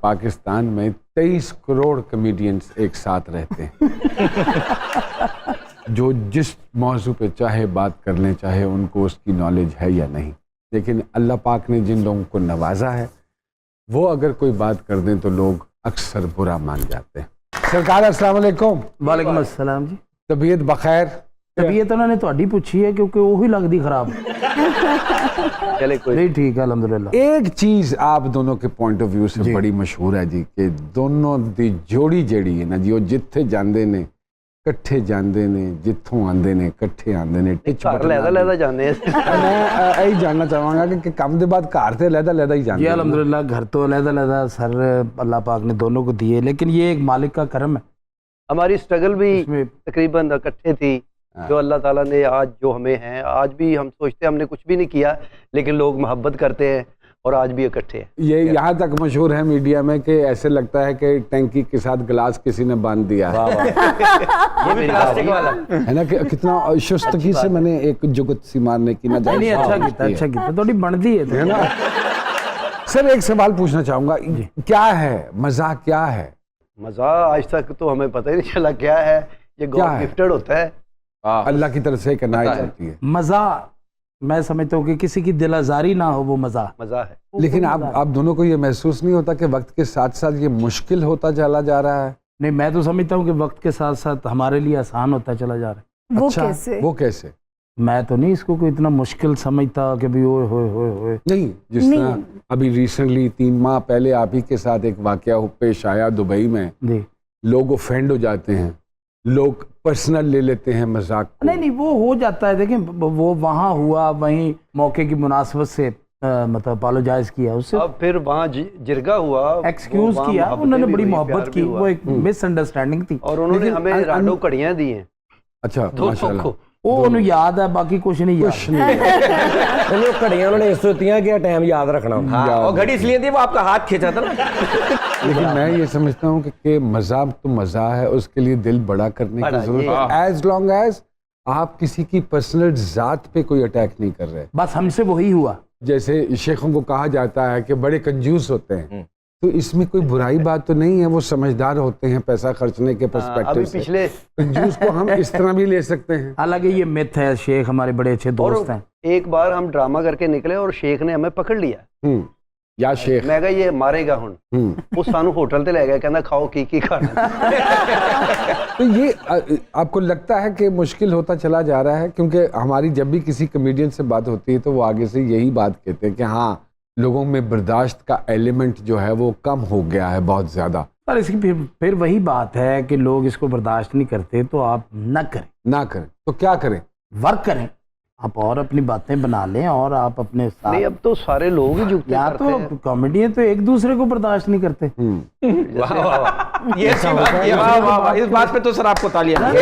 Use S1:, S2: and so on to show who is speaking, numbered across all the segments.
S1: पाकिस्तान में 23 करोड़ कॉमेडियंस एक साथ रहते हैं जो जिस मौजू पे चाहे बात कर लें, चाहे उनको उसकी नॉलेज है या नहीं, लेकिन अल्लाह पाक ने जिन लोगों को नवाजा है वो अगर कोई बात कर दें तो लोग अक्सर बुरा मान जाते हैं। सरकार अस्सलाम वालेकुम।
S2: वालेकुम अस्सलाम जी।
S1: तबीयत बखैर?
S2: तबीयत उन्होंने थोड़ी पूछी है क्योंकि वही लगती खराब।
S3: चले कोई
S2: नहीं, ठीक है अल्हम्दुलिल्लाह।
S1: एक चीज आप दोनों के पॉइंट ऑफ व्यू से बड़ी मशहूर है जी कि दोनों दी जोड़ी जड़ी है ना जी, वो जिथे जाते ने कट्ठे जाते ने, जिथों आंदे ने कट्ठे आंदे ने।
S3: घर लैदा जाने
S1: मैं यही जानना चाहूंगा कि काम के बाद घर से लैदा ही जाते
S2: जी अल्हम्दुलिल्लाह। घर तो अलग सर अल्लाह पाक ने दोनों को दिए, लेकिन ये एक मालिक का करम है।
S3: हमारी स्ट्रगल भी तकरीबन इकट्ठे थी जो अल्लाह ताला ने आज जो हमें हैं, आज भी हम सोचते हैं हमने कुछ भी नहीं किया लेकिन लोग मोहब्बत करते हैं और आज भी इकट्ठे हैं। ये
S1: यहाँ तक मशहूर है मीडिया में कि ऐसे लगता है कि टैंकी के साथ गिलास किसी ने बांध दिया है।
S3: ये भी प्लास्टिक वाला
S1: है ना कि कितना शुस्तगी से मैंने एक जुगत सी मारने की ना
S2: नहीं, अच्छा किया थोड़ी बनती है
S1: ना। सर एक सवाल पूछना चाहूंगा, क्या है मजा, क्या है
S3: मजा? आज तक तो हमें पता ही नहीं चला क्या है। ये गॉड गिफ्टेड होता है,
S1: अल्लाह की तरफ से इनायत होती है।
S2: मजा मैं समझता हूँ कि किसी की दिल आजारी ना हो वो मजा
S3: है।
S1: लेकिन आप दोनों को ये महसूस नहीं होता कि वक्त के साथ साथ ये मुश्किल होता चला जा रहा है?
S2: नहीं, मैं तो समझता हूँ कि वक्त के साथ साथ हमारे लिए आसान होता चला जा रहा है।
S1: वो कैसे?
S2: मैं तो नहीं इसको कोई इतना मुश्किल समझता कि भी ओए होए होए होए।
S1: नहीं, जिस तरह अभी रिसेंटली 3 माह पहले आप ही के साथ एक वाकया पेश आया दुबई में, लोग ऑफेंड हो जाते हैं, लोग पर्सनल ले लेते हैं मजाक को।
S2: नहीं, वो हो जाता है। देखें, वो वहाँ हुआ, वहीं मौके की मुनासबत से मतलब अपोलोजाइज किया उससे,
S3: अब फिर वहाँ जिरगा हुआ,
S2: एक्सक्यूज किया, उन्होंने बड़ी मोहब्बत की, वो एक मिसअंडरस्टैंडिंग थी
S3: और उन्होंने हमें राडो घड़ियां दी हैं।
S1: अच्छा, माशाल्लाह।
S2: वो उन्हें याद है, बाकी कुछ नहीं याद।
S4: घड़ियां उन्होंने इस होती क्या टाइम याद रखना। और घड़ी इसलिए थी वो आपका हाथ खींचा था ना।
S1: लेकिन मैं ये समझता हूँ कि मजा तो मजा है, उसके लिए दिल बड़ा करने की जरूरत है, एज लॉन्ग एज आप किसी की पर्सनल जात पे कोई अटैक नहीं कर रहे।
S2: बस हमसे वही हुआ। जैसे
S1: शेखों को कहा जाता है कि बड़े कंजूस होते हैं, तो इसमें कोई बुराई बात तो नहीं है, वो समझदार होते हैं पैसा खर्चने के पर्सपेक्टिव से।
S3: पिछले
S1: कंजूस को हम इस तरह भी ले सकते हैं।
S2: हालांकि ये मिथ है, शेख हमारे बड़े अच्छे दोस्त हैं।
S3: एक बार हम ड्रामा करके निकले और शेख ने हमें पकड़ लिया।
S1: या शेख
S3: मैं कहा ये मारेगा हुन, वो सानू होटल ते ले गया, कहना खाओ की खाना।
S1: तो ये आपको लगता है कि मुश्किल होता चला जा रहा है? क्योंकि हमारी जब भी किसी कॉमेडियन से बात होती है तो वो आगे से यही बात कहते हैं कि हाँ, लोगों में बर्दाश्त का एलिमेंट जो है वो कम हो गया है बहुत ज्यादा।
S2: पर इसकी फिर वही बात है कि लोग इसको बर्दाश्त नहीं करते, तो आप ना करें
S1: तो क्या करें?
S2: वर्क करें आप, और अपनी बातें बना लें, और आप अपने साथ।
S3: नहीं, अब तो सारे लोग ही जुगते करते हैं।
S2: तो कॉमेडियन तो एक दूसरे को बर्दाश्त नहीं करते।
S4: ये इस बात पे तो सर आपको तालियां।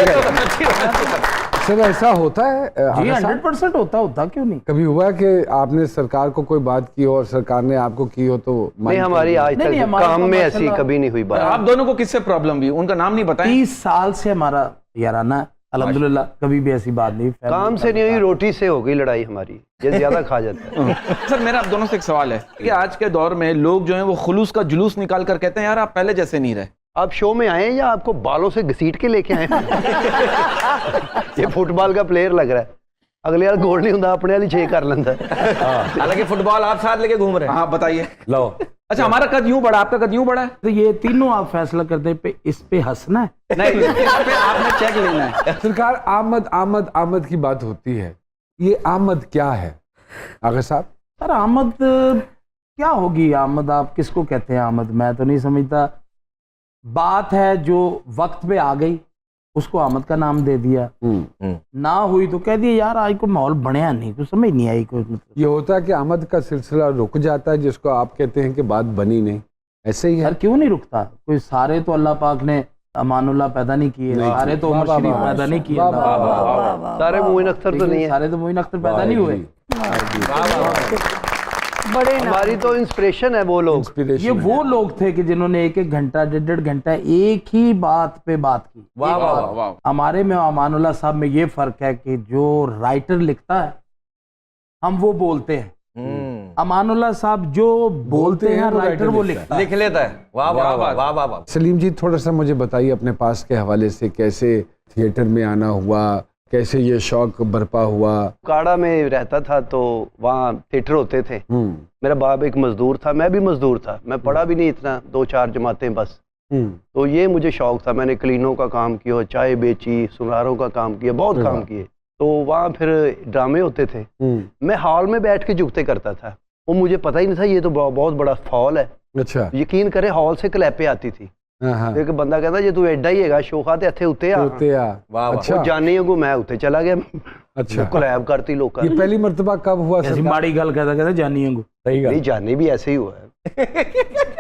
S1: सर ऐसा होता है?
S2: जी 100% होता क्यों नहीं?
S1: कभी हुआ कि आपने सरकार को कोई बात की और सरकार ने आपको की हो? तो
S3: नहीं, हमारी आज तक काम में ऐसी कभी नहीं हुई बात।
S4: आप दोनों को किससे प्रॉब्लम हुई? उनका नाम नहीं बताएं।
S2: 30 साल से हमारा याराना, अल्हम्दुलिल्लाह कभी भी ऐसी बात नहीं।
S3: काम से नहीं हुई, रोटी से हो गई लड़ाई हमारी, ये ज्यादा खा जाता है।
S4: सर मेरा आप दोनों से एक सवाल है कि आज के दौर में लोग जो हैं वो खुलूस का जुलूस निकाल कर कहते हैं यार आप पहले जैसे नहीं रहे।
S3: आप शो में आए या आपको बालों से घसीट के लेके आए? ये फुटबॉल का प्लेयर लग रहा है, अगले यार गोल नहीं होता, अपने वाली 6 कर लेता है।
S4: हालांकि फुटबॉल आप साथ लेके घूम रहे हैं। हाँ बताइए। लो अच्छा, हमारा कद यूं बढ़ा, आपका कद यूं बढ़ा है,
S2: तो ये तीनों आप फैसला करते पे इस पे हंसना है?
S4: नहीं, इस पे आपने चेक लेना है।
S1: सरकार, आमद की बात होती है, ये आमद क्या है आगे साहब?
S2: सर आमद क्या होगी? आमद आप किसको कहते हैं आमद? मैं तो नहीं समझता। बात है जो वक्त पे आ गई उसको आमद का नाम दे दिया, ना हुई तो कह दिया यार आज को माहौल बनया नहीं, कुछ समझ नहीं आई। कुछ मतलब
S1: ये होता है कि आमद का सिलसिला रुक जाता है, जिसको आप कहते हैं कि बात बनी नहीं, ऐसे ही है।
S2: सर क्यों नहीं रुकता? कोई सारे तो अल्लाह पाक ने अमानुल्लाह पैदा नहीं किए, सारे तो उमर शरीफ पैदा नहीं किए,
S3: सारे मोइन अख्तर तो नहीं है,
S2: सारे तो मोइन अख्तर पैदा नहीं हुए।
S5: बड़े
S3: हमारी तो इंस्पिरेशन है वो लोग।
S2: ये वो लोग थे कि जिन्होंने 1-1 घंटा 1.5 घंटा एक ही बात पे बात की।
S4: वाह वाह वाह।
S2: हमारे में अमानुल्लाह साहब में ये फर्क है कि जो राइटर लिखता है हम वो बोलते हैं, अमानुल्लाह साहब जो बोलते हैं
S1: वो
S2: राइटर वो
S1: लिखता
S2: लिखता है।
S4: लिख लेता है। वाह वाह वाह वाह वाह वाह।
S1: सलीम जी, थोड़ा सा मुझे बताइए अपने पास के हवाले से, कैसे थिएटर में आना हुआ, कैसे ये शौक बरपा हुआ?
S3: काड़ा में रहता था तो वहाँ थिएटर होते थे। मेरा बाप एक मजदूर था, मैं भी मजदूर था, मैं पढ़ा भी नहीं इतना, 2-4 जमातें बस। तो ये मुझे शौक था, मैंने क्लीनों का काम किया, चाय बेची, सुनारों का काम किया, बहुत काम किए। तो वहाँ फिर ड्रामे होते थे, मैं हॉल में बैठ के जुगते करता था, वो मुझे पता ही नहीं था ये तो बहुत बड़ा फॉल है।
S1: अच्छा।
S3: यकीन करे हॉल से क्लैपे आती थी। एक बंदा कहता जे तू एडा ही है शोखा ते इत्थे उत्ते आ।
S4: वाह वाह।
S1: अच्छा।
S3: जाने को मैं उत्ते चला गया।
S1: अच्छा।
S3: क्लैप करती लोग।
S1: ये पहली मर्तबा कब हुआ
S2: ऐसी
S1: सरकार?
S2: माड़ी गल कहता जानी है
S4: सही
S3: नहीं,
S4: गल।
S3: जाने भी ऐसे ही हुआ है।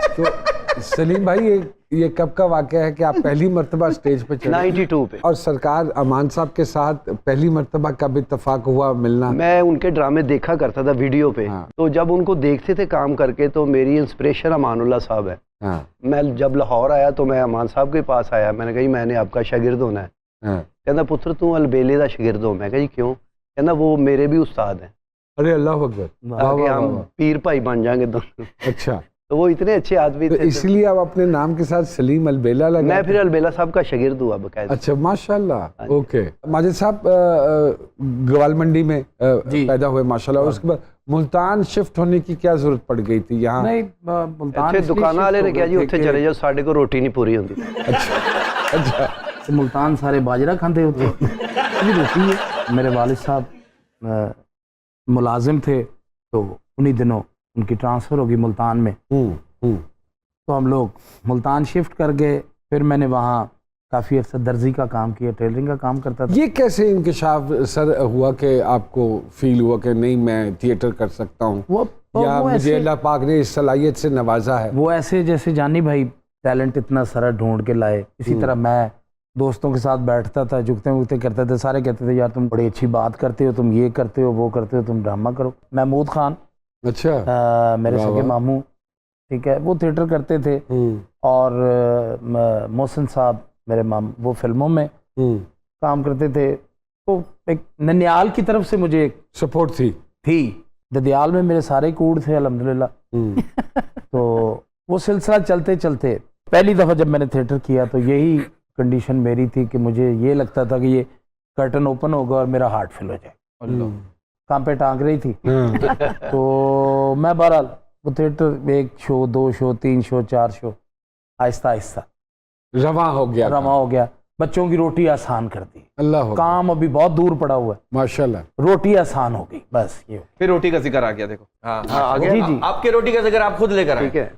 S1: तो सलीम भाई, ये कब का वाकया है कि आप पहली मर्तबा स्टेज पे चढ़े?
S3: 92 पे।
S1: और सरकार अमान साहब के साथ पहली मर्तबा कब इत्तेफाक हुआ मिलना?
S3: मैं उनके ड्रामे देखा करता था वीडियो पे।
S1: हाँ।
S3: तो जब उनको देखते थे काम करके तो मेरी इंस्पिरेशन अमानुल्लाह साहब है।
S1: हाँ।
S3: मैं जब लाहौर आया तो मैं अमान साहब के पास आया, मैंने कहा जी मैंने आपका शागिर्द होना है।
S1: हाँ।
S3: कहना पुत्र तू अलबेले का शागिर्द हो। मैं कहा जी क्यों? कहना वो मेरे भी उस्ताद हैं,
S1: अरे अल्लाह अकबर। वाह,
S3: ताकि
S1: वाह,
S3: हम
S1: वाह।
S3: पीर भाई बन जाएंगे दोनों।
S1: अच्छा,
S3: तो वो इतने अच्छे आदमी
S1: तो
S3: थे।
S1: इसलिए आप अपने नाम के साथ सलीम अलबेला लगा?
S3: मैं फिर अलबेला साहब का शागिर्द हुआ बकायदा।
S1: अच्छा, माशाल्लाह। ओके। माजिद साहब ग्वाल मंडी में पैदा हुए माशाल्लाह, उसके बाद मुल्तान शिफ्ट होने की क्या जरूरत पड़ गई थी यहाँ?
S2: नहीं, मुल्तान
S3: ਇੱਥੇ दुकाना वाले ने कहा जी उत्थे चले जाओ, साढ़े को रोटी नहीं पूरी होती।
S1: अच्छा।
S2: तो मुल्तान सारे बाजरा खाते होते ये रोटी है। मेरे वालिद साहब मुलाजिम थे, तो उन्हीं दिनों उनकी ट्रांसफ़र होगी मुल्तान में। तो हम लोग मुल्तान शिफ्ट कर गए। फिर मैंने वहाँ काफ़ी अर्सा दर्जी का काम किया, टेलरिंग का काम करता था।
S1: ये कैसे इंकिशाफ सर हुआ कि आपको फील हुआ कि नहीं मैं थिएटर कर सकता हूँ, या मुझे अल्लाह पाक ने इस सलाहियत से नवाजा है?
S2: वो ऐसे जैसे जानी भाई टैलेंट इतना सारा ढूंढ के लाए, इसी तरह मैं दोस्तों के साथ बैठता था, जुगते वुगते करते थे, सारे कहते थे यार तुम बड़ी अच्छी बात करते हो, तुम ये करते हो, वो करते हो, तुम ड्रामा करो। महमूद खान
S1: अच्छा।
S2: मेरे सगे मामू, ठीक है, वो थिएटर करते थे। और मोहसिन साहब मेरे मामू, वो फिल्मों में काम करते थे। तो एक ननियाल की तरफ से मुझे
S1: सपोर्ट थी।
S2: ददियाल में मेरे सारे कूड़ थे अल्हम्दुलिल्लाह। तो वो सिलसिला चलते चलते पहली दफ़ा जब मैंने थिएटर किया तो यही कंडीशन मेरी थी कि मुझे ये लगता था कि ये कर्टन ओपन होगा और मेरा हार्ट फिल हो जाए। काम पे टांग रही थी। तो मैं बहरहाल वो theatre 1 show, 2 show, 3 show, 4 show, Aahista Aahista
S1: रवा हो गया।
S2: बच्चों की रोटी आसान कर दी।
S1: अल्लाह।
S2: काम अभी बहुत दूर पड़ा हुआ है,
S1: माशाल्लाह,
S2: रोटी आसान हो गई, बस ये।
S5: फिर रोटी का जिक्र आ गया, देखो।
S4: हाँ
S3: हाँ, आ गया।
S2: जी जी,
S4: आपके रोटी का जिक्र आप खुद लेकर आए।
S3: ठीक है।